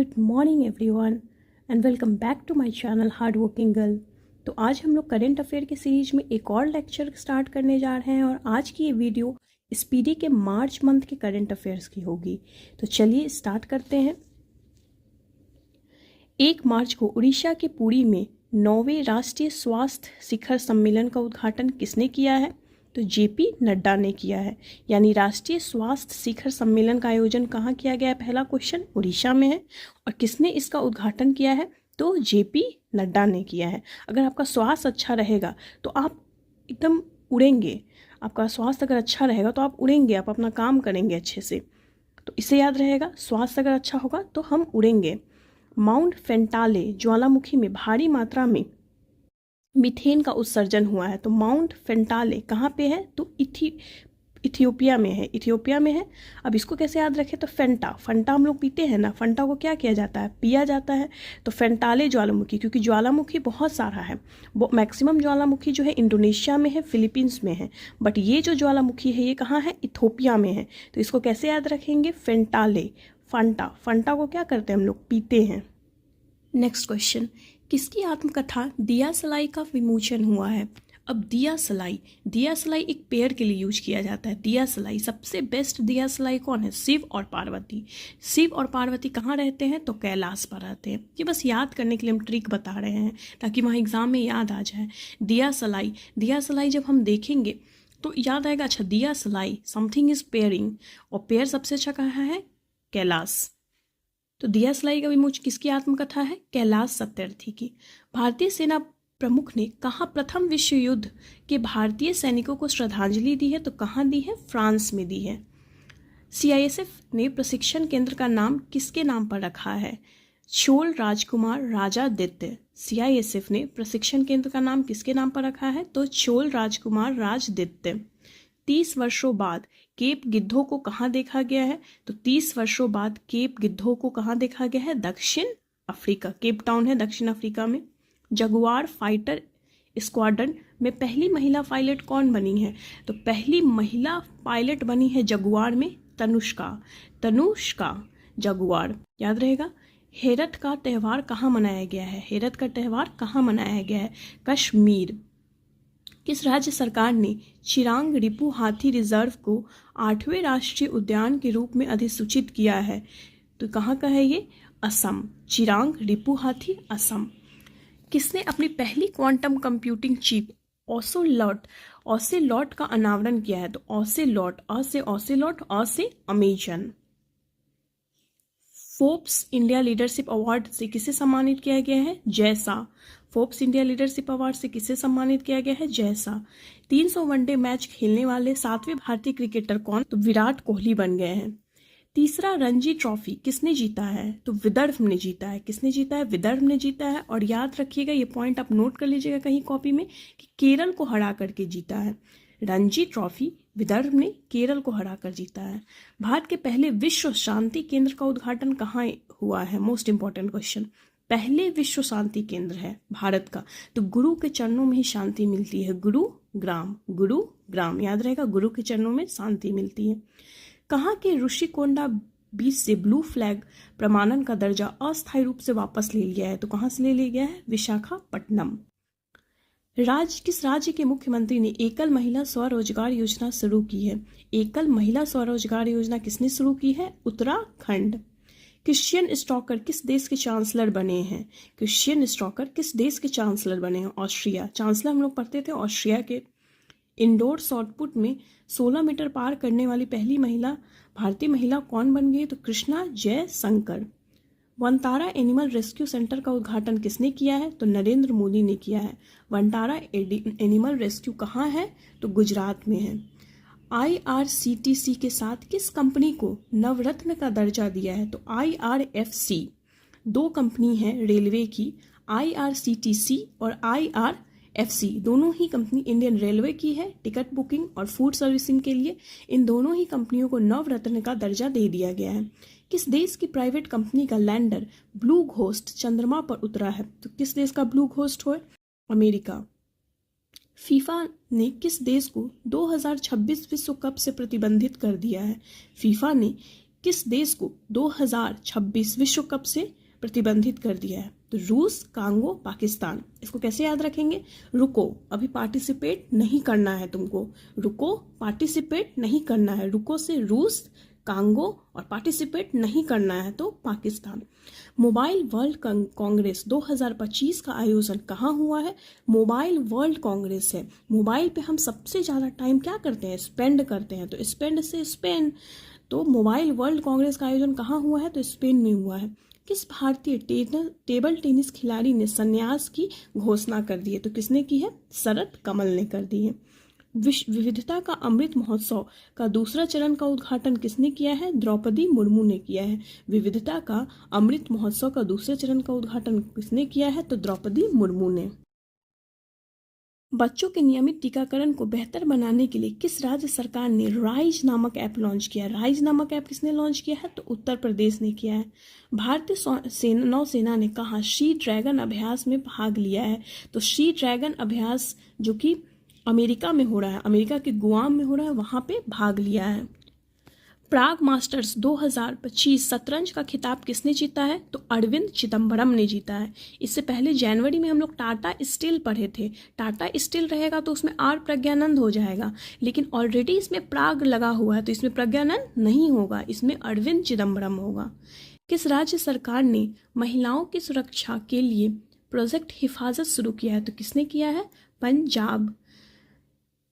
Good morning everyone and welcome back to my channel hard working girl. तो आज हम लोग करेंट अफेयर के सीरीज में एक और लेक्चर स्टार्ट करने जा रहे हैं और आज की ये वीडियो स्पीडी के मार्च मंथ के करेंट अफेयर्स की होगी। तो चलिए स्टार्ट करते हैं। 1 मार्च को उड़ीसा के पुरी में 9वें राष्ट्रीय स्वास्थ्य शिखर सम्मेलन का उद्घाटन किसने किया है? तो जेपी नड्डा ने किया है। यानी राष्ट्रीय स्वास्थ्य शिखर सम्मेलन का आयोजन कहाँ किया गया है? पहला क्वेश्चन उड़ीसा में है। और किसने इसका उद्घाटन किया है? तो जेपी नड्डा ने किया है। अगर आपका स्वास्थ्य अच्छा रहेगा तो आप एकदम उड़ेंगे। आपका स्वास्थ्य अगर अच्छा रहेगा तो आप उड़ेंगे, आप अपना काम करेंगे अच्छे से। तो इसे याद रहेगा, स्वास्थ्य अगर अच्छा होगा तो हम उड़ेंगे। माउंट फेंटाले ज्वालामुखी में भारी मात्रा में मीथेन का उत्सर्जन हुआ है। तो माउंट फेंटाले कहाँ पे है? तो इथियोपिया में है। इथियोपिया में है। अब इसको कैसे याद रखें? तो फंटा हम लोग पीते हैं ना, फंटा को क्या किया जाता है? पिया जाता है। तो फेंटाले ज्वालामुखी, क्योंकि ज्वालामुखी बहुत सारा है, वो मैक्सिमम ज्वालामुखी जो है इंडोनेशिया में है, फिलीपींस में है, बट ये जो ज्वालामुखी है ये कहाँ है? इथियोपिया में है। तो इसको कैसे याद रखेंगे? फेंटाले। फंटा को क्या करते हैं हम लोग? पीते हैं। नेक्स्ट क्वेश्चन, किसकी आत्मकथा दिया सलाई का विमोचन हुआ है? अब दिया सलाई एक पेड़ के लिए यूज किया जाता है। दिया सलाई सबसे बेस्ट दिया सलाई कौन है? शिव और पार्वती। शिव और पार्वती कहाँ रहते हैं? तो कैलाश पर रहते हैं। ये बस याद करने के लिए हम ट्रिक बता रहे हैं ताकि वहाँ एग्जाम में याद आ जाए। दिया सलाई जब हम देखेंगे तो याद आएगा, अच्छा दिया सलाई समथिंग इज पेयरिंग, और पेड़ सबसे अच्छा कहाँ है? कैलाश। तो दिया सलाई का विमोचन किसकी आत्मकथा है? कैलाश सत्यार्थी की। भारतीय सेना प्रमुख ने कहाँ प्रथम विश्व युद्ध के भारतीय सैनिकों को श्रद्धांजलि दी है? तो कहाँ दी है? फ्रांस में दी है। सीआईएसएफ ने प्रशिक्षण केंद्र का नाम किसके नाम पर रखा है? चोल राजकुमार राजादित्य। सीआईएसएफ ने प्रशिक्षण केंद्र का नाम किसके नाम पर रखा है? तो चोल राजकुमार राजादित्य। 30 वर्षों बाद केप गिद्धों को कहाँ देखा गया है? तो 30 वर्षों बाद केप गिद्धों को कहाँ देखा गया है? दक्षिण अफ्रीका। केप टाउन है दक्षिण अफ्रीका में। जगुआर फाइटर स्क्वाड्रन में पहली महिला पायलट कौन बनी है? तो पहली महिला पायलट बनी है जगुआर में तनुष्का जगुआर। याद रहेगा। हेरत का त्यौहार कहाँ मनाया गया है? हेरत का त्यौहार कहाँ मनाया गया है? कश्मीर। किस राज्य सरकार ने चिरांग रिपु हाथी रिजर्व को 8वें राष्ट्रीय उद्यान के रूप में अधिसूचित किया है? तो कहाँ का है ये? असम। चिरांग रिपु हाथी असम। किसने अपनी पहली क्वांटम कंप्यूटिंग चिप ओसेलॉट का अनावरण किया है? तो ओसेलॉट, अ से Amazon. Forbes India leadership award से किसे सम्मानित किया गया है? जैसा। फोर्ब्स इंडिया लीडरशिप अवार्ड से किसे सम्मानित किया गया है? जैसा। 300 वनडे मैच खेलने वाले 7वें भारतीय क्रिकेटर कौन? तो विराट कोहली बन गए हैं। तीसरा रणजी ट्रॉफी किसने जीता है? तो विदर्भ ने जीता है। किसने जीता है? विदर्भ ने जीता है। और याद रखिएगा, ये पॉइंट आप नोट कर लीजिएगा कहीं कॉपी में, कि केरल को हरा करके जीता है। रणजी ट्रॉफी विदर्भ ने केरल को हराकर जीता है। भारत के पहले विश्व शांति केंद्र का उद्घाटन कहाँ हुआ है? Most important question. पहले विश्व शांति केंद्र है भारत का, तो गुरु के चरणों में ही शांति मिलती है। गुरुग्राम याद रहेगा, गुरु के चरणों में शांति मिलती है। कहाँ के ऋषिकोंडा बीच से ब्लू फ्लैग प्रमाणन का दर्जा अस्थायी रूप से वापस ले लिया है? तो कहाँ से ले लिया गया है? विशाखापट्टनम। किस राज्य के मुख्यमंत्री ने एकल महिला स्वरोजगार योजना शुरू की है? एकल महिला स्वरोजगार योजना किसने शुरू की है? उत्तराखंड। क्रिश्चियन स्टॉकर किस देश के चांसलर बने हैं? क्रिश्चियन स्टॉकर किस देश के चांसलर बने हैं? ऑस्ट्रिया। चांसलर हम लोग पढ़ते थे ऑस्ट्रिया के। इंडोर शॉटपुट में 16 मीटर पार करने वाली पहली भारतीय महिला कौन बन गई? तो Krishna Jaishankar. Vantara animal rescue centre का उद्घाटन किसने किया है? तो नरेंद्र मोदी ने किया है। वनतारा एनिमल रेस्क्यू कहाँ है? तो गुजरात में है। IRCTC के साथ किस कंपनी को नवरत्न का दर्जा दिया है? तो IRFC। 2 कंपनी है रेलवे की, IRCTC और IRFC। दोनों ही कंपनी इंडियन रेलवे की है, टिकट बुकिंग और फूड सर्विसिंग के लिए। इन दोनों ही कंपनियों को नवरत्न का दर्जा दे दिया गया है। किस देश की प्राइवेट कंपनी का लैंडर ब्लू घोस्ट चंद्रमा पर उतरा है? तो किस देश का ब्लू घोस्ट है? अमेरिका। फीफा ने किस देश को 2026 विश्व कप से प्रतिबंधित कर दिया है? फीफा ने किस देश को 2026 विश्व कप से प्रतिबंधित कर दिया है? तो रूस, कांगो, पाकिस्तान। इसको कैसे याद रखेंगे? रुको, अभी पार्टिसिपेट नहीं करना है तुमको। रुको, पार्टिसिपेट नहीं करना है। रुको से रूस, कांगो, और पार्टिसिपेट नहीं करना है तो पाकिस्तान। मोबाइल वर्ल्ड कांग्रेस 2025 का आयोजन कहाँ हुआ है? मोबाइल वर्ल्ड कांग्रेस है। मोबाइल पे हम सबसे ज़्यादा टाइम क्या करते हैं? स्पेंड करते हैं। तो स्पेंड से स्पेन, तो मोबाइल वर्ल्ड कांग्रेस का आयोजन कहाँ हुआ है? तो स्पेन में हुआ है। किस भारतीय टेबल टेनिस खिलाड़ी ने संन्यास की घोषणा कर दी है? तो किसने की है? शरद कमल ने कर दी है। विश्व विविधता का अमृत महोत्सव का दूसरा चरण का उद्घाटन किसने किया है? द्रौपदी मुर्मू ने किया है। विविधता का अमृत महोत्सव का दूसरे चरण का उद्घाटन किसने किया है? तो द्रौपदी मुर्मू ने। बच्चों के नियमित टीकाकरण को बेहतर बनाने के लिए किस राज्य सरकार ने राइज नामक ऐप लॉन्च किया? राइज नामक ऐप किसने लॉन्च किया है? तो उत्तर प्रदेश ने किया है। भारतीय नौसेना ने कहा सी ड्रैगन अभ्यास में भाग लिया है? तो सी ड्रैगन अभ्यास जो कि अमेरिका में हो रहा है, अमेरिका के गुआम में हो रहा है, वहां पे भाग लिया है। प्राग मास्टर्स 2025 शतरंज का खिताब किसने जीता है? तो अरविंद चिदम्बरम ने जीता है। इससे पहले जनवरी में हम लोग टाटा स्टील पढ़े थे। टाटा स्टील रहेगा तो उसमें आर प्रज्ञानंद हो जाएगा, लेकिन ऑलरेडी इसमें प्राग लगा हुआ है तो इसमें प्रज्ञानंद नहीं होगा, इसमें अरविंद चिदम्बरम होगा। किस राज्य सरकार ने महिलाओं की सुरक्षा के लिए प्रोजेक्ट हिफाजत शुरू किया है? तो किसने किया है? पंजाब।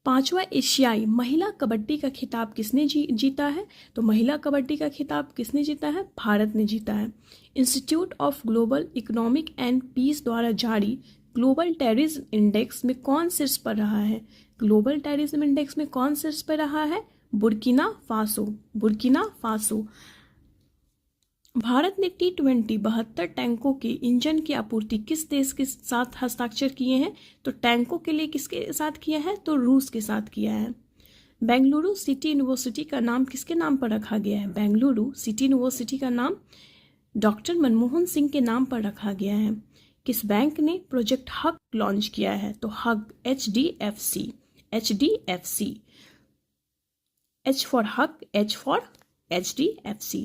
5वां एशियाई महिला कबड्डी का खिताब किसने जीता है? तो महिला कबड्डी का खिताब किसने जीता है? भारत ने जीता है। Institute of Global Economic and Peace द्वारा जारी ग्लोबल टेररिज्म इंडेक्स में कौन शीर्ष पर रहा है? ग्लोबल टेररिज्म इंडेक्स में कौन शीर्ष पर रहा है? Burkina Faso. Burkina Faso. Bharat ने T20 72 टैंकों के इंजन की आपूर्ति किस देश के साथ हस्ताक्षर किए हैं? तो टैंकों के लिए किसके साथ किया है? तो रूस के साथ किया है। बेंगलुरु सिटी यूनिवर्सिटी का नाम किसके नाम पर रखा गया है? बेंगलुरु सिटी यूनिवर्सिटी का नाम डॉक्टर मनमोहन सिंह के नाम पर रखा गया है। किस बैंक ने प्रोजेक्ट हग लॉन्च किया है? तो हग HDFC। HDFC। H for hug, H for HDFC।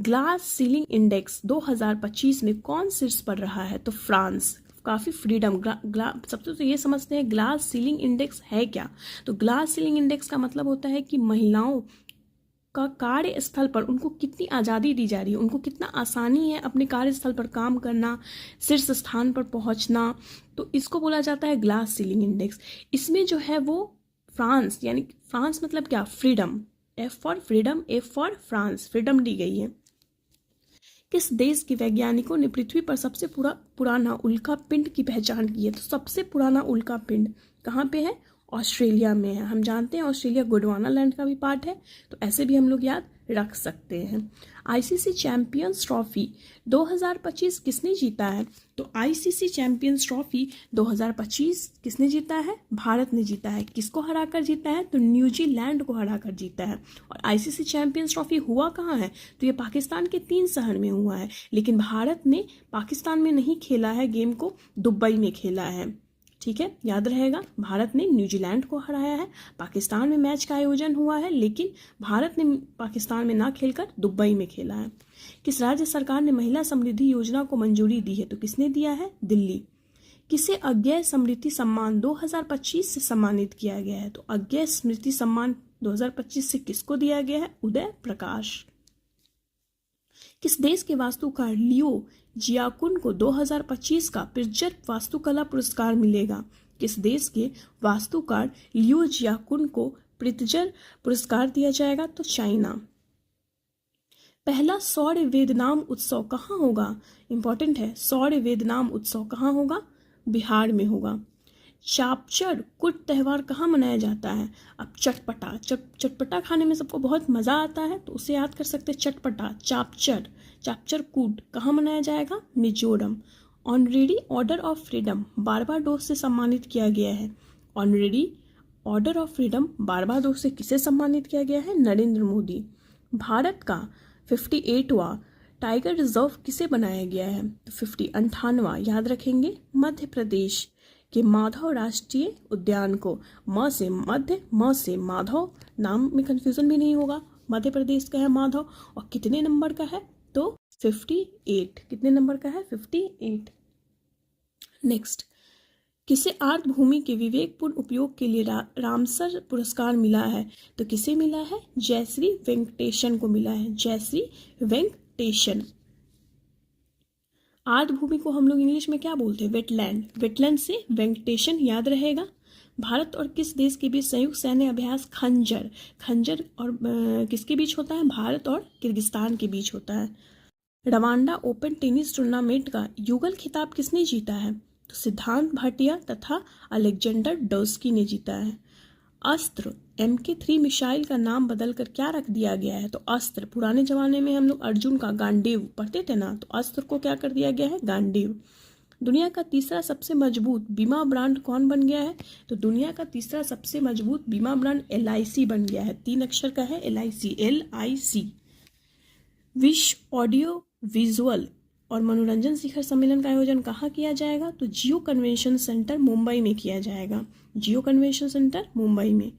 Glass ceiling index 2025 में कौन शीर्ष पर रहा है? तो फ्रांस। काफ़ी फ्रीडम। सबसे तो ये समझते हैं ग्लास सीलिंग इंडेक्स है क्या? तो ग्लास सीलिंग इंडेक्स का मतलब होता है कि महिलाओं का कार्यस्थल पर उनको कितनी आज़ादी दी जा रही है, उनको कितना आसानी है अपने कार्यस्थल पर काम करना, शीर्ष स्थान पर पहुंचना, तो इसको बोला जाता है ग्लास सीलिंग इंडेक्स। इसमें जो है वो फ्रांस, यानी फ्रांस मतलब क्या? Freedom. F for freedom, F for France, freedom दी गई है। किस देश के वैज्ञानिकों ने पृथ्वी पर सबसे पुराना उल्का पिंड की पहचान की है? तो सबसे पुराना उल्का पिंड कहाँ पे है? ऑस्ट्रेलिया में है। हम जानते हैं ऑस्ट्रेलिया गोंडवाना लैंड का भी पार्ट है, तो ऐसे भी हम लोग याद रख सकते हैं। ICC चैंपियंस ट्रॉफी 2025 किसने जीता है? तो ICC चैंपियंस ट्रॉफी 2025 किसने जीता है? भारत ने जीता है। किसको हराकर जीता है? तो न्यूजीलैंड को हराकर जीता है। और ICC चैंपियंस ट्रॉफी हुआ कहाँ है? तो ये पाकिस्तान के 3 शहर में हुआ है, लेकिन भारत ने पाकिस्तान में नहीं खेला है, गेम को दुबई में खेला है। ठीक है, याद रहेगा, भारत ने न्यूजीलैंड को हराया है। पाकिस्तान में मैच का आयोजन हुआ है, लेकिन भारत ने पाकिस्तान में ना खेलकर दुबई में खेला है। किस राज्य सरकार ने महिला समृद्धि योजना को मंजूरी दी है? तो किसने दिया है? दिल्ली। किसे अज्ञेय स्मृति सम्मान 2025 से सम्मानित किया गया है? तो अज्ञेय स्मृति सम्मान 2025 से किसको दिया गया है? उदय प्रकाश। किस देश के वास्तुकार लियो जियाकुन को 2025 का प्रिट्जर वास्तुकला पुरस्कार मिलेगा? किस देश के वास्तुकार लियो जियाकुन को प्रिट्जर पुरस्कार दिया जाएगा? तो चाइना। पहला सौर वेदनाम उत्सव कहाँ होगा? इंपॉर्टेंट है, सौर वेदनाम उत्सव कहाँ होगा? बिहार में होगा। चापचर कुट त्योहार कहाँ मनाया जाता है? अब चटपटा खाने में सबको बहुत मज़ा आता है, तो उसे याद कर सकते हैं चटपटा। चापचर कूट कहाँ मनाया जाएगा? Mizoram. Honorary order of freedom Barbados से सम्मानित किया गया है। Honorary order of freedom Barbados से किसे सम्मानित किया गया है? नरेंद्र मोदी। भारत का 58वां टाइगर रिजर्व किसे बनाया गया है? तो 58वां याद रखेंगे, मध्य प्रदेश के माधव राष्ट्रीय उद्यान को, म से मध्य, म से माधव, नाम में कंफ्यूजन भी नहीं होगा, मध्य प्रदेश का है माधव, और कितने नंबर का है, तो 58। कितने नंबर का है, 58। नेक्स्ट, किसे आर्द्र भूमि के विवेकपूर्ण उपयोग के लिए रामसर पुरस्कार मिला है, तो किसे मिला है, जयश्री वेंकटेशन को मिला है, जयश्री वेंकटेशन। आर्द्र भूमि को हम लोग इंग्लिश में क्या बोलते हैं, वेटलैंड। वेटलैंड से वेंकटेशन याद रहेगा। भारत और किस देश के बीच संयुक्त सैन्य अभ्यास खंजर, खंजर और किसके बीच होता है, भारत और किर्गिस्तान के बीच होता है। रवांडा ओपन टेनिस टूर्नामेंट का युगल खिताब किसने जीता है, तो सिद्धांत भाटिया तथा अलेक्जेंडर डोस्की ने जीता है। अस्त्र MK3 मिसाइल का नाम बदलकर क्या रख दिया गया है, तो अस्त्र, पुराने जमाने में हम लोग अर्जुन का गांडीव पढ़ते थे ना, तो अस्त्र को क्या कर दिया गया है, गांडीव। दुनिया का तीसरा सबसे मजबूत बीमा ब्रांड कौन बन गया है, तो दुनिया का तीसरा सबसे मजबूत बीमा ब्रांड LIC बन गया है। 3 अक्षर का है, LIC। विश्व ऑडियो विजुअल और मनोरंजन शिखर सम्मेलन का आयोजन कहाँ किया जाएगा, तो जियो कन्वेंशन सेंटर मुंबई में किया जाएगा, जियो कन्वेंशन सेंटर मुंबई में।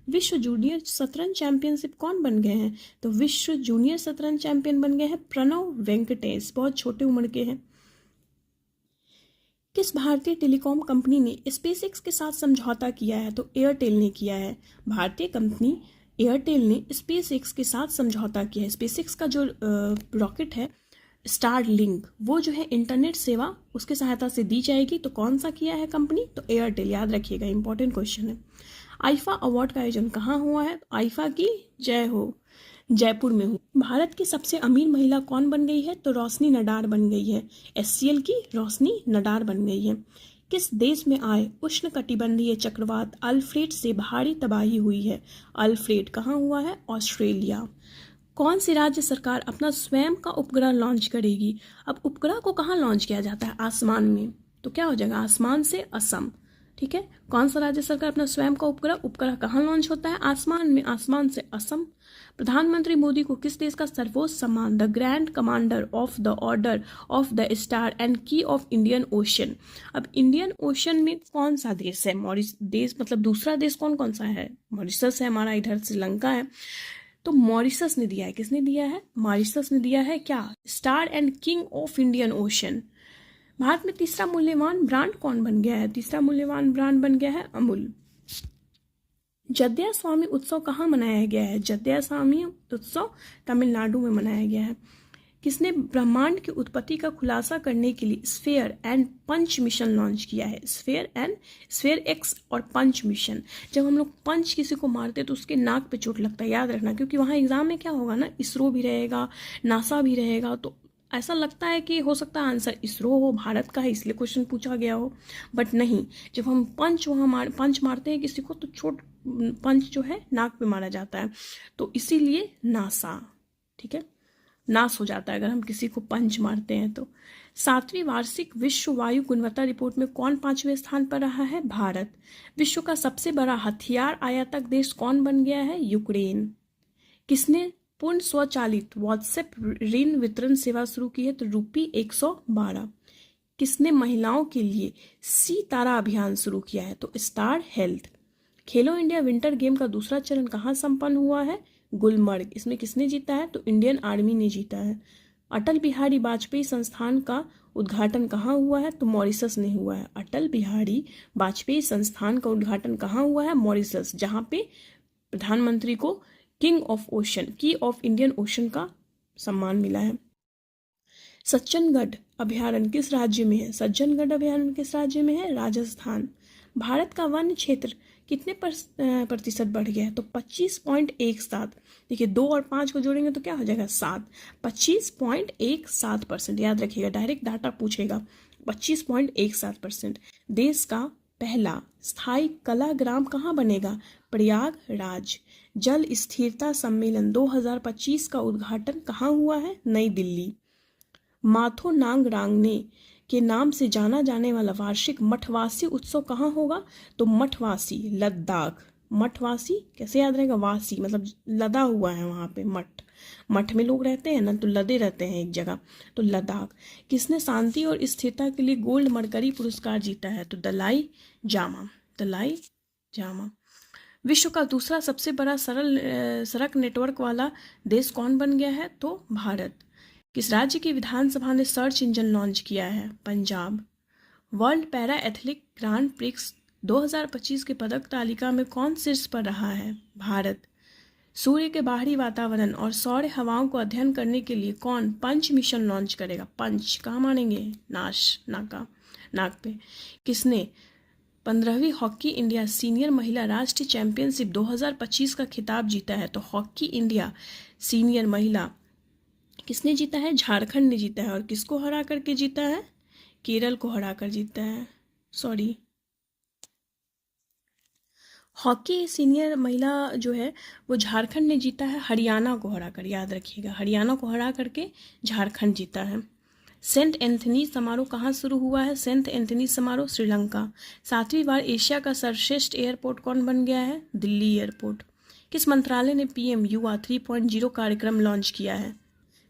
विश्व जूनियर शतरंज चैंपियनशिप कौन बन गए हैं, तो विश्व जूनियर शतरंज चैंपियन बन गए हैं प्रणव वेंकटेश, बहुत छोटे उम्र के हैं। किस भारतीय टेलीकॉम कंपनी ने SpaceX के साथ समझौता किया है, तो एयरटेल ने किया है। भारतीय कंपनी एयरटेल ने SpaceX के साथ समझौता किया है। SpaceX का जो रॉकेट है स्टारलिंक, वो जो है इंटरनेट सेवा उसके सहायता से दी जाएगी, तो कौन सा किया है कंपनी, तो एयरटेल, याद रखिएगा, इंपॉर्टेंट क्वेश्चन है। आईफा अवार्ड का आयोजन कहाँ हुआ है, आईफा की जय हो, जयपुर में हुई। भारत की सबसे अमीर महिला कौन बन गई है, तो रोशनी नडार बन गई है, SCL की रोशनी नडार बन गई है। किस देश में आए उष्णकटिबंधीय चक्रवात अल्फ्रेड से भारी तबाही हुई है, अल्फ्रेड कहाँ हुआ है, ऑस्ट्रेलिया। कौन सी राज्य सरकार अपना स्वयं का उपग्रह लॉन्च करेगी, अब उपग्रह को कहाँ लॉन्च किया जाता है, आसमान में, तो क्या हो जाएगा, आसमान से असम, ठीक है। कौन सा राज्य सरकार अपना स्वयं का उपग्रह कहाँ लॉन्च होता है, आसमान में, आसमान से असम। प्रधानमंत्री मोदी को किस देश का सर्वोच्च सम्मान the grand commander of the order of the star and की ऑफ इंडियन ओशन, अब इंडियन ओशन में कौन सा देश है, देश मतलब दूसरा देश कौन कौन सा है, मॉरिशस है हमारा, इधर श्रीलंका है, तो मॉरिशस ने दिया है, किसने दिया है, मॉरिशस ने दिया है क्या, star and king of Indian ocean. Bharat में तीसरा मूल्यवान ब्रांड कौन बन गया है, तीसरा मूल्यवान ब्रांड बन गया है अमूल। जद्या स्वामी उत्सव कहाँ मनाया गया है, जद्या स्वामी उत्सव तमिलनाडु में मनाया गया है। किसने ब्रह्मांड की उत्पत्ति का खुलासा करने के लिए sphere and punch mission launch किया है, स्फेयर एक्स और पंच मिशन। जब हम लोग पंच किसी को मारते हैं तो उसके नाक पे चोट लगता है, याद रखना, क्योंकि वहाँ एग्जाम में क्या होगा ना, इसरो भी रहेगा, नासा भी रहेगा, तो ऐसा लगता है कि हो सकता है आंसर इसरो हो, भारत का है इसलिए क्वेश्चन पूछा गया हो, बट नहीं, जब हम पंच मारते हैं किसी को तो चोट, पंच जो है नाक पे मारा जाता है, तो इसीलिए नासा, ठीक है, नाश हो जाता है अगर हम किसी को पंच मारते हैं तो। 7वीं वार्षिक विश्व वायु गुणवत्ता रिपोर्ट में कौन 5वें स्थान पर रहा है, भारत। विश्व का सबसे बड़ा हथियार आयातक देश कौन बन गया है, यूक्रेन। किसने पूर्ण स्वचालित व्हाट्सएप ऋण वितरण सेवा शुरू की है, तो ₹112। किसने महिलाओं के लिए सितारा अभियान शुरू किया है, तो स्टार हेल्थ। खेलो इंडिया विंटर गेम का दूसरा चरण कहाँ संपन्न हुआ है, गुलमर्ग। इसमें किसने जीता है, तो इंडियन आर्मी ने जीता है। अटल बिहारी वाजपेयी संस्थान का उद्घाटन कहाँ हुआ है, तो मॉरिशस ने हुआ है। अटल बिहारी वाजपेयी संस्थान का उद्घाटन कहाँ हुआ है, मॉरिशस, जहाँ पे प्रधानमंत्री को किंग ऑफ ओशन, की ऑफ इंडियन ओशन का सम्मान मिला है। सज्जनगढ़ अभयारण्य किस राज्य में है, सज्जनगढ़ अभयारण्य किस राज्य में है, राजस्थान। भारत का वन क्षेत्र कितने प्रतिशत बढ़ गया है, तो 25.17। देखिए 2 और 5 को जोड़ेंगे तो क्या हो जाएगा, 7, 25.17%, याद रखिएगा, डायरेक्ट डाटा पूछेगा, 25.17%। देश का पहला स्थायी कला ग्राम कहाँ बनेगा, प्रयागराज। जल स्थिरता सम्मेलन 2025 का उद्घाटन कहाँ हुआ है, नई दिल्ली। माथो नांग रांगने के नाम से जाना जाने वाला वार्षिक मठवासी उत्सव कहाँ होगा, तो मठवासी, लद्दाख। मठवासी कैसे याद रहेगा, वासी मतलब लदा हुआ है वहाँ पे, मठ में लोग रहते हैं ना, तो लदे रहते हैं एक जगह, तो लद्दाख। किसने शांति और स्थिरता के लिए गोल्ड मरकरी पुरस्कार जीता है, तो दलाई जामा। विश्व का दूसरा सबसे बड़ा सड़क नेटवर्क वाला देश कौन बन गया है? तो भारत। किस राज्य की विधानसभा ने सर्च इंजन लॉन्च किया है? Punjab. World para athletic grand prix 2025 के पदक तालिका में कौन शीर्ष पर रहा है? भारत। सूर्य के बाहरी वातावरण और सौर हवाओं को अध्ययन करने के लिए कौन पंच मिशन लॉन्च करेगा? पंच कहाँ मानेंगे? नाक पे। किसने 15वीं हॉकी इंडिया सीनियर महिला राष्ट्रीय चैंपियनशिप 2025 का खिताब जीता है? तो हॉकी इंडिया सीनियर महिला किसने जीता है? झारखंड ने जीता है। और किसको हरा करके जीता है? केरल को हरा कर जीता है। हॉकी सीनियर महिला जो है वो झारखंड ने जीता है, हरियाणा को हरा कर। याद रखिएगा, हरियाणा को हरा करके झारखंड जीता है। सेंट एंथनी समारोह कहाँ शुरू हुआ है? सेंट एंथनी समारोह श्रीलंका। 7वीं बार एशिया का सर्वश्रेष्ठ एयरपोर्ट कौन बन गया है? दिल्ली एयरपोर्ट। किस मंत्रालय ने पीएम युवा 3.0 कार्यक्रम लॉन्च किया है?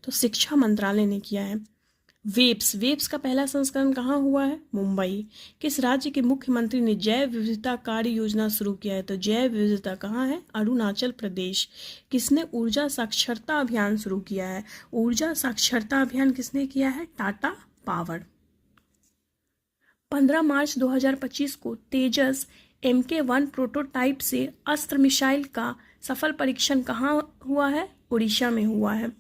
तो शिक्षा मंत्रालय ने किया है। वेब्स का पहला संस्करण कहाँ हुआ है? मुंबई। किस राज्य के मुख्यमंत्री ने जैव विविधता कार्य योजना शुरू किया है? तो जैव विविधता कहाँ है? अरुणाचल प्रदेश। किसने ऊर्जा साक्षरता अभियान शुरू किया है? ऊर्जा साक्षरता अभियान किसने किया है? टाटा पावर। 15 मार्च 2025 को तेजस MK1 प्रोटोटाइप से अस्त्र मिसाइल का सफल परीक्षण कहाँ हुआ है? उड़ीसा में हुआ है।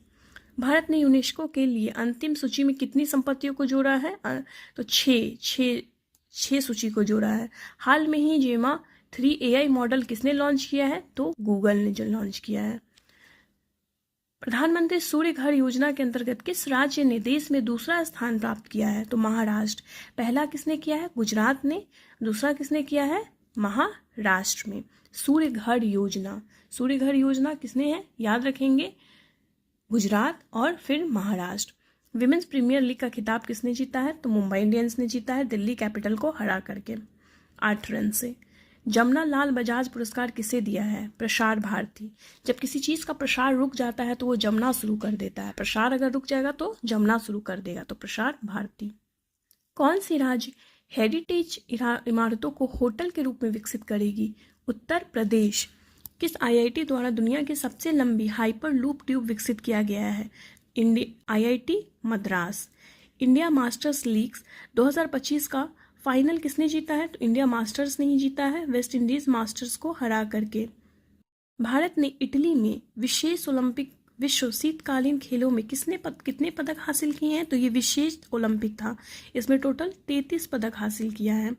भारत ने यूनेस्को के लिए अंतिम सूची में कितनी संपत्तियों को जोड़ा है? तो छह सूची को जोड़ा है। हाल में ही जेमा 3 AI मॉडल किसने लॉन्च किया है? तो गूगल ने जो लॉन्च किया है। प्रधानमंत्री सूर्य घर योजना के अंतर्गत किस राज्य ने देश में दूसरा स्थान प्राप्त किया है? तो महाराष्ट्र। पहला किसने किया है? गुजरात ने। दूसरा किसने किया है? महाराष्ट्र में। सूर्य घर योजना किसने है? याद रखेंगे, गुजरात और फिर महाराष्ट्र। विमेंस प्रीमियर लीग का खिताब किसने जीता है? तो मुंबई इंडियंस ने जीता है, दिल्ली कैपिटल को हरा करके 8 रन से। जमुना लाल बजाज पुरस्कार किसे दिया है? प्रसार भारती। जब किसी चीज का प्रसार रुक जाता है तो वो जमना शुरू कर देता है। प्रसार अगर रुक जाएगा तो जमना शुरू कर देगा, तो प्रसार भारती। कौन सी राज्य हेरिटेज इमारतों को होटल के रूप में विकसित करेगी? उत्तर प्रदेश। किस IIT द्वारा दुनिया की सबसे लंबी हाइपर लूप ट्यूब विकसित किया गया है? IIT Madras. India masters leagues 2025 का फाइनल किसने जीता है? तो इंडिया मास्टर्स ने ही जीता है, वेस्ट इंडीज मास्टर्स को हरा करके। भारत ने इटली में विशेष ओलंपिक विश्व शीतकालीन खेलों में कितने पदक हासिल किए हैं? तो ये विशेष ओलंपिक था, इसमें टोटल 33 पदक हासिल किया है।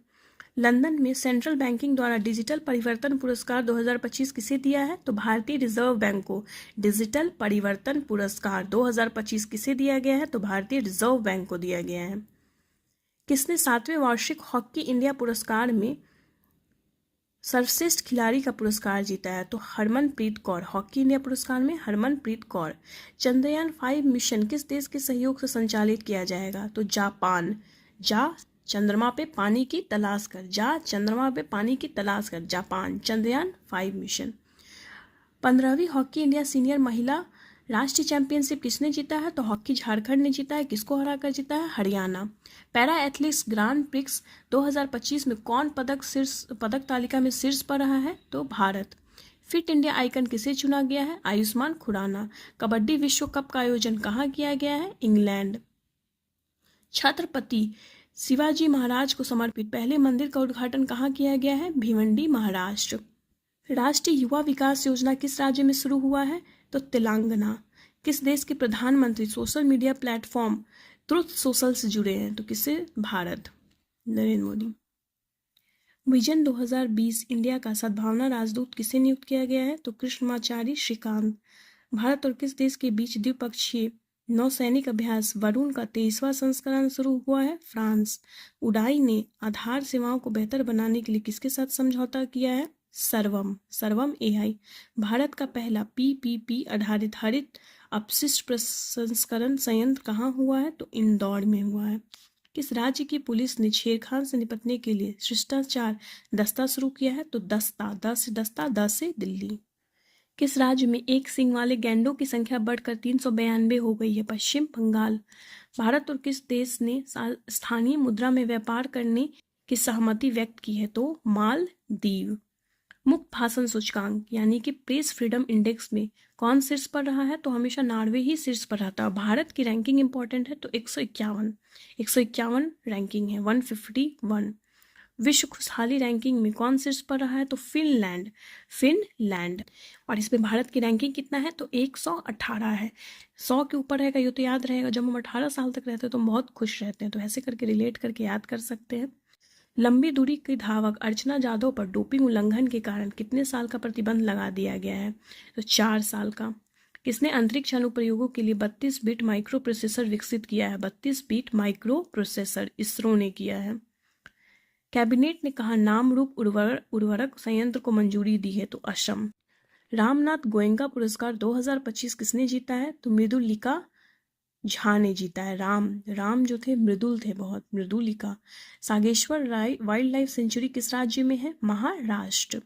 लंदन में सेंट्रल बैंकिंग द्वारा डिजिटल परिवर्तन पुरस्कार 2025 किसे दिया है? तो भारतीय रिजर्व बैंक को डिजिटल परिवर्तन पुरस्कार 2025 किसे दिया गया है? तो भारतीय रिजर्व बैंक को दिया गया है। किसने 7वें वार्षिक हॉकी इंडिया पुरस्कार में सर्वश्रेष्ठ खिलाड़ी का पुरस्कार जीता है? तो हरमनप्रीत कौर। हॉकी इंडिया पुरस्कार में हरमनप्रीत कौर। चंद्रयान 5 मिशन किस देश के सहयोग से संचालित किया जाएगा? तो जापान। चंद्रमा पे पानी की तलाश कर। चंद्रमा पे पानी की तलाश कर, जापान। चंद्रयान 5 मिशन। 15वीं हॉकी इंडिया सीनियर महिला राष्ट्रीय चैंपियनशिप किसने जीता है? तो हॉकी झारखंड ने जीता है। किसको हरा कर जीता है? Haryana. Para athletics grand prix 2025 में कौन पदक तालिका में शीर्ष पर रहा है? तो भारत। फिट इंडिया आइकन किसे चुना गया है? आयुष्मान खुराना। कबड्डी विश्व कप का आयोजन कहाँ किया गया है? इंग्लैंड। छत्रपति शिवाजी महाराज को समर्पित पहले मंदिर का उद्घाटन कहाँ किया गया है? भिवंडी, महाराष्ट्र। राष्ट्रीय युवा विकास योजना किस राज्य में शुरू हुआ है? तो तेलंगाना। किस देश के प्रधानमंत्री social media platform truth social से जुड़े हैं? तो किसे? भारत, नरेंद्र मोदी। विजन 2020 इंडिया का सद्भावना राजदूत किसे नियुक्त किया गया है? तो कृष्णमाचारी श्रीकांत। भारत और किस देश के बीच द्विपक्षीय नौसैनिक अभ्यास वरुण का 23वां संस्करण शुरू हुआ है? फ्रांस। उडाई ने आधार सेवाओं को बेहतर बनाने के लिए किसके साथ समझौता किया है? सर्वम AI। भारत का पहला PPP आधारित अपशिष्ट प्रसंस्करण संयंत्र कहाँ हुआ है? तो इंदौर में हुआ है। किस राज्य की पुलिस ने छेड़खान से निपटने के लिए शिष्टाचार दस्ता शुरू किया है? तो दस्ता से दिल्ली। किस राज्य में एक सींग वाले गैंडों की संख्या बढ़कर 392 हो गई है? पश्चिम बंगाल। भारत और किस देश ने स्थानीय मुद्रा में व्यापार करने की सहमति व्यक्त की है? तो मालदीव। मुक्त भाषण सूचकांक यानी कि प्रेस फ्रीडम इंडेक्स में कौन शीर्ष पर रहा है? तो हमेशा नॉर्वे ही शीर्ष पर रहता है। भारत की रैंकिंग इंपॉर्टेंट है तो 151 रैंकिंग है, 151। विश्व खुशहाली रैंकिंग में कौन शीर्ष पर रहा है? तो फिनलैंड। और इसमें भारत की रैंकिंग कितना है? तो 118 है। 100 के ऊपर रहेगा, ये तो याद रहेगा। जब हम 18 साल तक रहते हैं तो हम बहुत खुश रहते हैं, तो ऐसे करके रिलेट करके याद कर सकते हैं। लंबी दूरी की धावक अर्चना जाधव पर डोपिंग उल्लंघन के कारण कितने साल का प्रतिबंध लगा दिया गया है? तो 4 साल का। किसने अंतरिक्ष अनुप्रयोगों के लिए 32 बिट माइक्रो प्रोसेसर विकसित किया है? 32 बिट माइक्रो प्रोसेसर इसरो ने किया है। कैबिनेट ने कहा नाम रूप उर्वरक संयंत्र को मंजूरी दी है? तो असम। रामनाथ गोयनका पुरस्कार 2025 किसने जीता है? तो मृदुलिका झा ने जीता है। राम जो थे मृदुल थे, बहुत Mridulika. Sageshwar wild life sanctuary किस राज्य में है? महाराष्ट्र।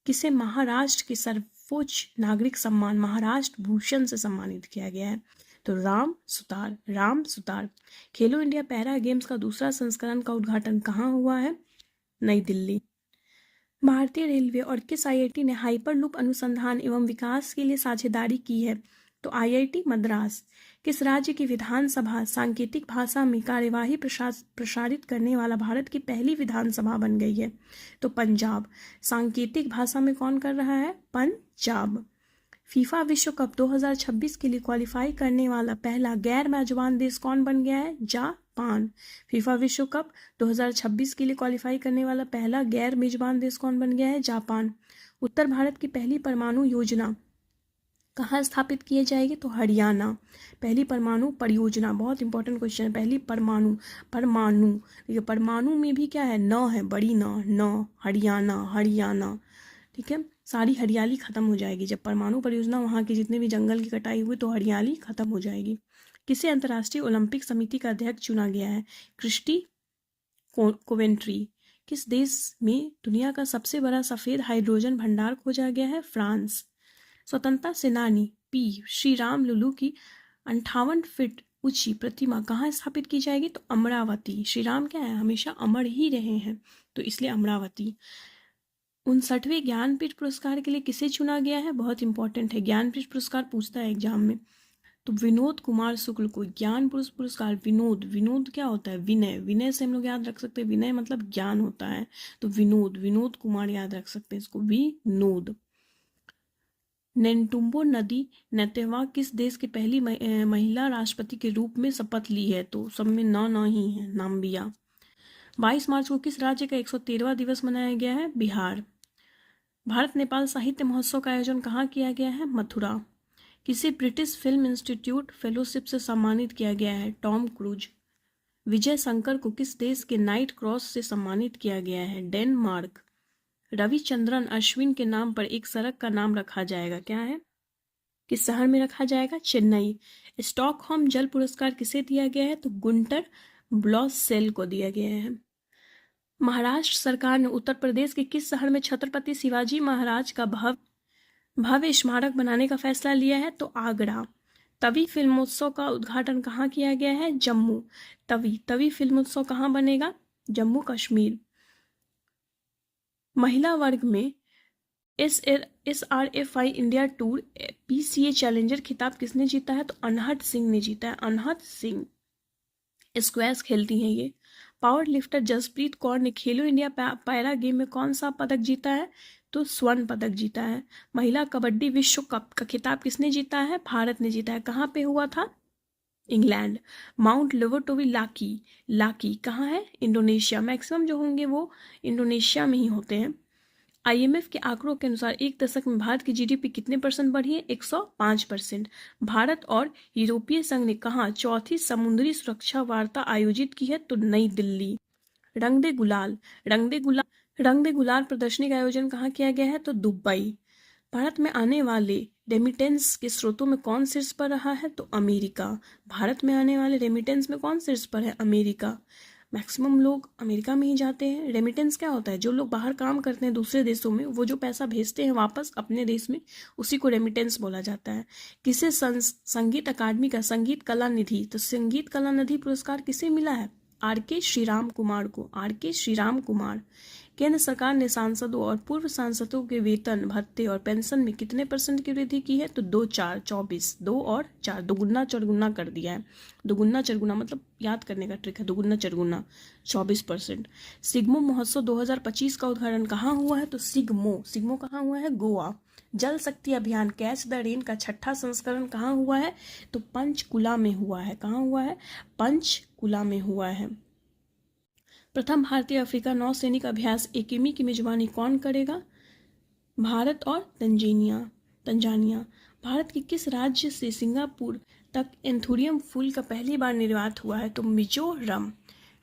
किसे महाराष्ट्र के सर्वोच्च नागरिक सम्मान महाराष्ट्र भूषण से सम्मानित किया गया है? तो राम सुतार। खेलो इंडिया पैरा गेम्स का दूसरा संस्करण का उद्घाटन कहाँ हुआ है? नई दिल्ली। भारतीय रेलवे और किस आईआईटी ने हाइपरलूप अनुसंधान एवं विकास के लिए साझेदारी की है? तो आईआईटी मद्रास। किस राज्य की विधानसभा सांकेतिक भाषा में कार्यवाही प्रसारित करने वाला भारत की पहली विधानसभा बन गई है? तो पंजाब। सांकेतिक भाषा में कौन कर रहा है? पंजाब। फीफा विश्व कप 2026 के लिए क्वालिफाई करने वाला पहला गैर मेजबान देश कौन बन गया है? जापान। फीफा विश्व कप 2026 के लिए क्वालिफाई करने वाला पहला गैर मेजबान देश कौन बन गया है? जापान। उत्तर भारत की पहली परमाणु योजना कहाँ स्थापित किए जाएगी? तो हरियाणा। पहली परमाणु परियोजना, बहुत इंपॉर्टेंट क्वेश्चन है। पहली परमाणु देखिए परमाणु में भी क्या है? न है, बड़ी न। हरियाणा। ठीक है, सारी हरियाली खत्म हो जाएगी जब परमाणु परियोजना, वहाँ के जितने भी जंगल की कटाई हुई तो हरियाली खत्म हो जाएगी। किसे अंतर्राष्ट्रीय ओलंपिक समिति का अध्यक्ष चुना गया है? Christie Coventry. किस देश में दुनिया का सबसे बड़ा सफेद हाइड्रोजन भंडार खोजा गया है? फ्रांस। स्वतंत्रता सेनानी पी श्री राम लुलू की 58 फीट ऊंची प्रतिमा कहाँ स्थापित की जाएगी? तो अमरावती। श्री राम क्या है? हमेशा अमर ही रहे हैं, तो इसलिए अमरावती। 59वें ज्ञानपीठ पुरस्कार के लिए किसे चुना गया है? बहुत इंपॉर्टेंट है, ज्ञानपीठ पुरस्कार पूछता है एग्जाम में। तो विनोद कुमार शुक्ल को ज्ञान पुरस्कार। विनोद क्या होता है? विनय से हम लोग याद रख सकते हैं, विनय मतलब ज्ञान होता है, तो विनोद कुमार याद रख सकते हैं इसको, विनोद। नेंटुम्बो नदी नेतेवा किस देश की पहली महिला राष्ट्रपति के रूप में शपथ ली है? तो सब में न ही है, नाम्बिया। 22 मार्च को किस राज्य का 113वां दिवस मनाया गया है? बिहार। भारत नेपाल साहित्य महोत्सव का आयोजन कहाँ किया गया है? मथुरा। किसी ब्रिटिश फिल्म इंस्टीट्यूट फेलोशिप से सम्मानित किया गया है? Tom cruise. विजय शंकर को किस देश के नाइट क्रॉस से सम्मानित किया गया है? डेनमार्क। रविचंद्रन अश्विन के नाम पर एक सड़क का नाम रखा जाएगा, क्या है? किस शहर में रखा जाएगा? चेन्नई। स्टॉकहोम जल पुरस्कार किसे दिया गया है? तो गुंटर ब्लॉसेल को दिया गया है। महाराष्ट्र सरकार ने उत्तर प्रदेश के किस शहर में छत्रपति शिवाजी महाराज का भव्य स्मारक बनाने का फैसला लिया है? तो आगरा। तवी फिल्मोत्सव का उद्घाटन कहाँ किया गया है? जम्मू। तवी फिल्मोत्सव कहाँ बनेगा? जम्मू कश्मीर। महिला वर्ग में SRFI India tour PCA challenger खिताब किसने जीता है? तो अनहद सिंह ने जीता है, अनहद सिंह। स्क्वैश खेलती हैं ये। पावर लिफ्टर जसप्रीत कौर ने खेलो इंडिया पैरा गेम में कौन सा पदक जीता है? तो स्वर्ण पदक जीता है। महिला कबड्डी विश्व कप का खिताब किसने जीता है? भारत ने जीता है। कहाँ पे हुआ था? इंग्लैंड। माउंट लेवोटोवी लाकी कहाँ है? इंडोनेशिया। मैक्सिमम जो होंगे वो इंडोनेशिया में ही होते हैं। IMF के आंकड़ों के अनुसार एक दशक में भारत की GDP कितने % बढ़ी है? 105%। भारत और यूरोपीय संघ ने कहाँ चौथी समुद्री सुरक्षा वार्ता आयोजित की है? तो नई दिल्ली। रंग दे गुलाल प्रदर्शनी का आयोजन कहाँ किया गया है? तो दुबई। भारत में आने वाले रेमिटेंस के स्रोतों में कौन शीर्ष पर रहा है? तो अमेरिका। भारत में आने वाले रेमिटेंस में कौन शीर्ष पर है? अमेरिका। मैक्सिमम लोग अमेरिका में ही जाते हैं। रेमिटेंस क्या होता है? जो लोग बाहर काम करते हैं दूसरे देशों में, वो जो पैसा भेजते हैं वापस अपने देश में, उसी को रेमिटेंस बोला जाता है। किसे संगीत अकादमी का संगीत कला निधि, तो संगीत कला निधि पुरस्कार किसे मिला है? RK श्रीराम कुमार को, RK श्रीराम कुमार। केंद्र सरकार ने सांसदों और पूर्व सांसदों के वेतन भत्ते और पेंशन में कितने % की वृद्धि की है? तो 24 2 और 4 दोगुना चौगुना कर दिया है। दोगुना चौगुना मतलब याद करने का ट्रिक है, दोगुना चौगुना 24%। सिग्मो महोत्सव 2025 का उद्घाटन कहाँ हुआ है? तो सिग्मो कहाँ हुआ है? गोवा। जल शक्ति अभियान कैच द रेन का 6ठा संस्करण कहाँ हुआ है? तो पंचकुला में हुआ है। कहाँ हुआ है? पंचकुला में हुआ है। प्रथम भारतीय अफ्रीका नौसैनिक अभ्यास एकेमी की मेजबानी कौन करेगा? भारत और तंजानिया। भारत के किस राज्य से सिंगापुर तक एंथोरियम फूल का पहली बार निर्यात हुआ है? तो Mizoram.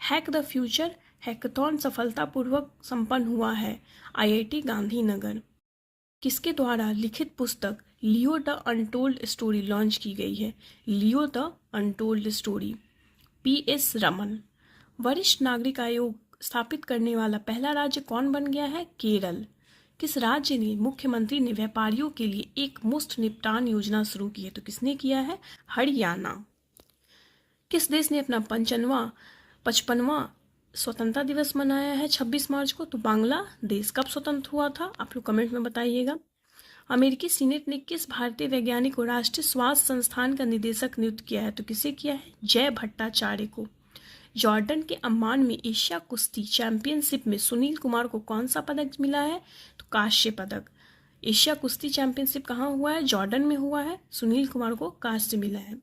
Hack the future hackathon सफलतापूर्वक संपन्न हुआ है IIT गांधीनगर। किसके द्वारा लिखित पुस्तक Leo the untold story launch की गई है? Leo the untold story. PS Raman. वरिष्ठ नागरिक आयोग स्थापित करने वाला पहला राज्य कौन बन गया है? केरल। किस राज्य ने मुख्यमंत्री ने व्यापारियों के लिए एक मुफ्त निपटान योजना शुरू की है? तो किसने किया है? हरियाणा। किस देश ने अपना 55वां स्वतंत्रता दिवस मनाया है 26 मार्च को? तो बांग्लादेश। कब स्वतंत्र हुआ था? आप लोग कमेंट में बताइएगा। अमेरिकी सीनेट ने किस भारतीय वैज्ञानिक को राष्ट्रीय स्वास्थ्य संस्थान का निदेशक नियुक्त किया है? तो किसे किया है? जय भट्टाचार्य को। जॉर्डन के अम्मान में एशिया कुश्ती चैंपियनशिप में सुनील कुमार को कौन सा पदक मिला है? तो कांस्य पदक। एशिया कुश्ती चैंपियनशिप कहाँ हुआ है? जॉर्डन में हुआ है। सुनील कुमार को कांस्य मिला है।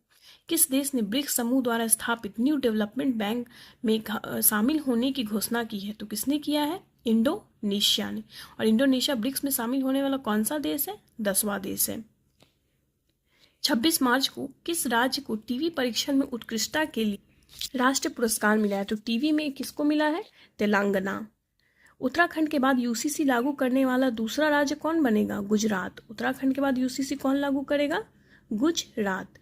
किस देश ने ब्रिक्स समूह द्वारा स्थापित न्यू डेवलपमेंट बैंक में शामिल होने की घोषणा की है? तो किसने किया है? इंडोनेशिया ने। और इंडोनेशिया ब्रिक्स में शामिल होने वाला कौन सा देश है? 10वां देश है। 26 मार्च को किस राज्य को टीवी परीक्षण में उत्कृष्टता के लिए राष्ट्रीय पुरस्कार मिला है? तो टीवी में किसको मिला है? तेलंगाना। उत्तराखंड के बाद UCC लागू करने वाला दूसरा राज्य कौन बनेगा? गुजरात। उत्तराखंड के बाद UCC कौन लागू करेगा? गुजरात।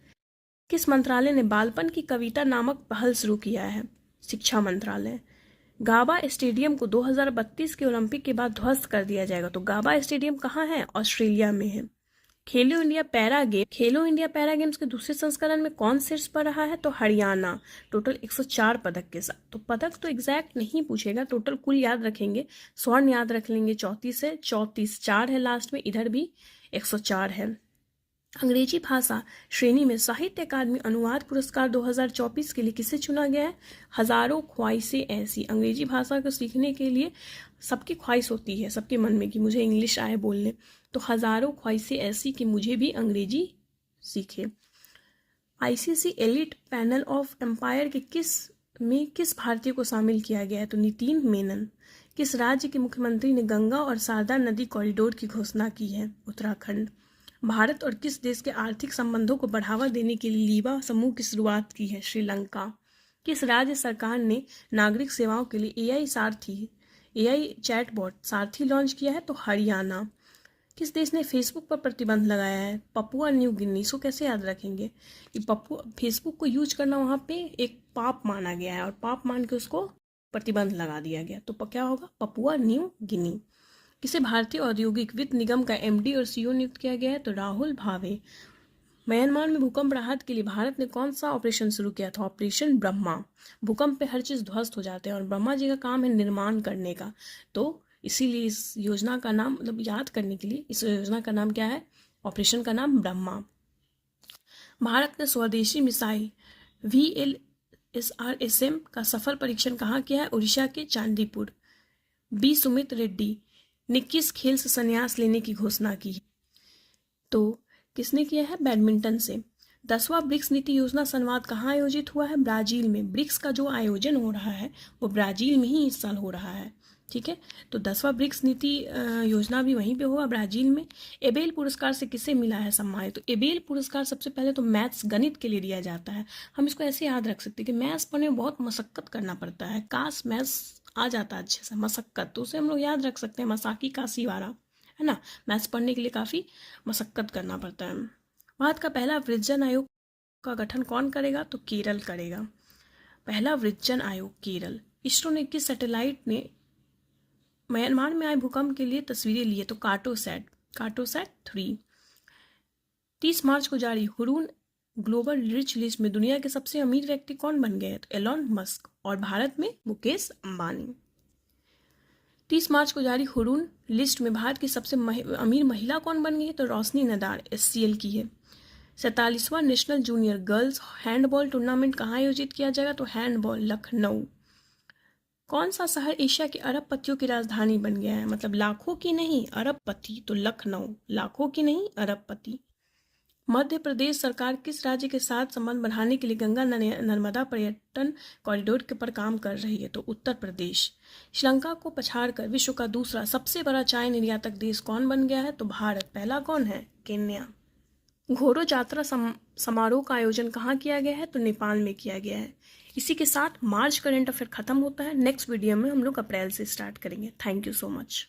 किस मंत्रालय ने बालपन की कविता नामक पहल शुरू किया है? शिक्षा मंत्रालय। गाबा स्टेडियम को 2032 के ओलंपिक के बाद ध्वस्त कर दिया जाएगा। तो गाबा स्टेडियम कहाँ है? ऑस्ट्रेलिया में है। खेलो इंडिया पैरा गेम्स के दूसरे संस्करण में कौन शीर्ष पर रहा है? तो हरियाणा, टोटल 104 पदक के साथ। तो पदक तो एग्जैक्ट नहीं पूछेगा, टोटल कुल याद रखेंगे। स्वर्ण याद रख लेंगे 34 है, 34 4 है लास्ट में, इधर भी 104 है। अंग्रेजी भाषा श्रेणी में साहित्य अकादमी अनुवाद पुरस्कार 2024 के लिए किसे चुना गया है? हजारों ख्वाहिशें ऐसी। अंग्रेजी भाषा को सीखने के लिए सबकी ख्वाहिश होती है सबके मन में कि मुझे इंग्लिश आए बोलने, तो हजारों ख्वाहिशें ऐसी कि मुझे भी अंग्रेजी सीखे। ICC elite panel of umpire के किस भारतीय को शामिल किया गया है? तो नितिन मेनन। किस राज्य के मुख्यमंत्री ने गंगा और शारदा नदी कॉरिडोर की घोषणा की है? उत्तराखंड। भारत और किस देश के आर्थिक संबंधों को बढ़ावा देने के लिए लीवा समूह की शुरुआत की है? श्रीलंका। किस राज्य सरकार ने नागरिक सेवाओं के लिए AI चैटबॉट सारथी लॉन्च किया है? तो हरियाणा। किस देश ने फेसबुक पर प्रतिबंध लगाया है? Papua New Guinea. इसको कैसे याद रखेंगे कि फेसबुक को यूज करना वहाँ पे एक पाप माना गया है और पाप मान के उसको प्रतिबंध लगा दिया गया, तो क्या होगा? Papua New Guinea. किसे भारतीय औद्योगिक वित्त निगम का MD और CEO नियुक्त किया गया है? तो राहुल भावे। म्यांमार में भूकंप राहत के लिए भारत ने कौन सा ऑपरेशन शुरू किया था? ऑपरेशन ब्रह्मा। भूकंप पे हर चीज़ ध्वस्त हो जाते हैं और ब्रह्मा जी का काम है निर्माण करने का, तो इसीलिए इस योजना का नाम, मतलब याद करने के लिए, इस योजना का नाम क्या है? ऑपरेशन का नाम ब्रह्मा। भारत ने स्वदेशी मिसाइल VLSRSM का सफल परीक्षण कहाँ किया है? उड़ीसा के चांदीपुर। B सुमित रेड्डी ने किस खेल से संन्यास लेने की घोषणा की है? तो किसने किया है? बैडमिंटन से। 10वां ब्रिक्स नीति योजना संवाद कहाँ आयोजित हुआ है? ब्राजील में। ब्रिक्स का जो आयोजन हो रहा है वो ब्राजील में ही इस साल हो रहा है, ठीक है। तो 10वां ब्रिक्स नीति योजना भी वहीं पे हुआ, ब्राजील में। एबेल पुरस्कार से किसे मिला है सम्मानित? तो एबेल पुरस्कार सबसे पहले तो मैथ्स गणित के लिए दिया जाता है। हम इसको ऐसे याद रख सकते हैं कि मैथ्स पढ़ने में बहुत मशक्कत करना पड़ता है, काश मैथ्स आ जाता अच्छे से, मशक्कत, तो उसे हम लोग याद रख सकते हैं मसाकी काशीवारा, है ना। मैथ्स पढ़ने के लिए काफ़ी मशक्कत करना पड़ता है। भारत का पहला वृद्धजन आयोग का गठन कौन करेगा? तो केरल करेगा। पहला वृद्धजन आयोग केरल। इसरो ने किस सैटेलाइट ने म्यांमार में आए भूकंप के लिए तस्वीरें ली है? तो कार्टोसैट 3। 30 मार्च को जारी हुरून ग्लोबल रिच लिस्ट में दुनिया के सबसे अमीर व्यक्ति कौन बन गए? तो एलॉन मस्क। और भारत में मुकेश अंबानी। 30 मार्च को जारी हुरून लिस्ट में भारत की सबसे अमीर महिला कौन बन गई है? तो रोशनी नदार SCL की है। 47वां national junior girls handball tournament कहाँ आयोजित किया जाएगा? तो हैंडबॉल लखनऊ। कौन सा शहर एशिया के अरबपतियों की राजधानी बन गया है? मतलब लाखों की नहीं, अरबपति, तो लखनऊ। लाखों की नहीं, अरबपति। मध्य प्रदेश सरकार किस राज्य के साथ संबंध बढ़ाने के लिए गंगा नर्मदा पर्यटन कॉरिडोर के पर काम कर रही है? तो उत्तर प्रदेश। श्रीलंका को पछाड़कर विश्व का दूसरा सबसे बड़ा चाय निर्यातक देश कौन बन गया है? तो भारत। पहला कौन है? केन्या। घोड़ो यात्रा समारोह का आयोजन कहाँ किया गया है? तो नेपाल में किया गया है। इसी के साथ मार्च करंट अफेयर खत्म होता है। नेक्स्ट वीडियो में हम लोग अप्रैल से स्टार्ट करेंगे। Thank you so much.